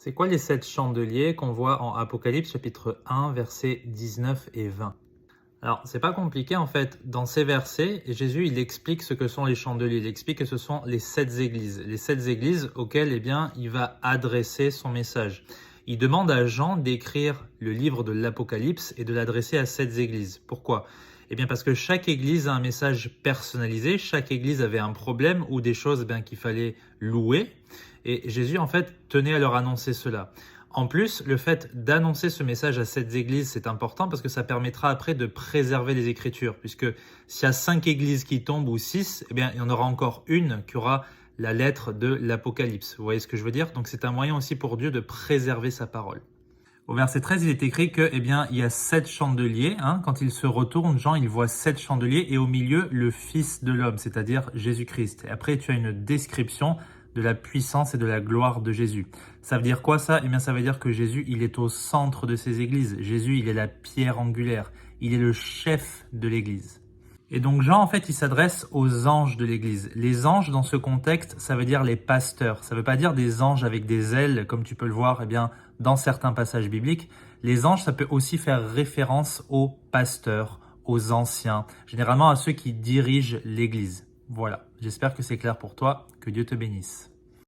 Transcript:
C'est quoi les 7 chandeliers qu'on voit en Apocalypse chapitre 1, versets 19 et 20? Alors, c'est pas compliqué en fait. Dans ces versets, Jésus il explique ce que sont les chandeliers. Il explique que ce sont les 7 églises. Les 7 églises auxquelles il va adresser son message. Il demande à Jean d'écrire le livre de l'Apocalypse et de l'adresser à 7 églises. Pourquoi? Eh bien parce que chaque église a un message personnalisé, chaque église avait un problème ou des choses qu'il fallait louer. Et Jésus en fait tenait à leur annoncer cela. En plus, le fait d'annoncer ce message à cette église, c'est important parce que ça permettra après de préserver les Écritures. Puisque s'il y a 5 églises qui tombent ou 6, il y en aura encore une qui aura la lettre de l'Apocalypse. Vous voyez ce que je veux dire? Donc c'est un moyen aussi pour Dieu de préserver sa parole. Au verset 13, il est écrit que, il y a 7 chandeliers. Quand il se retourne, Jean, il voit 7 chandeliers et au milieu, le Fils de l'homme, c'est-à-dire Jésus-Christ. Et après, tu as une description de la puissance et de la gloire de Jésus. Ça veut dire quoi ça? Ça veut dire que Jésus, il est au centre de ces églises. Jésus, il est la pierre angulaire. Il est le chef de l'église. Et donc Jean, en fait, il s'adresse aux anges de l'église. Les anges, dans ce contexte, ça veut dire les pasteurs. Ça veut pas dire des anges avec des ailes, comme tu peux le voir, dans certains passages bibliques. Les anges, ça peut aussi faire référence aux pasteurs, aux anciens, généralement à ceux qui dirigent l'église. Voilà. J'espère que c'est clair pour toi. Que Dieu te bénisse.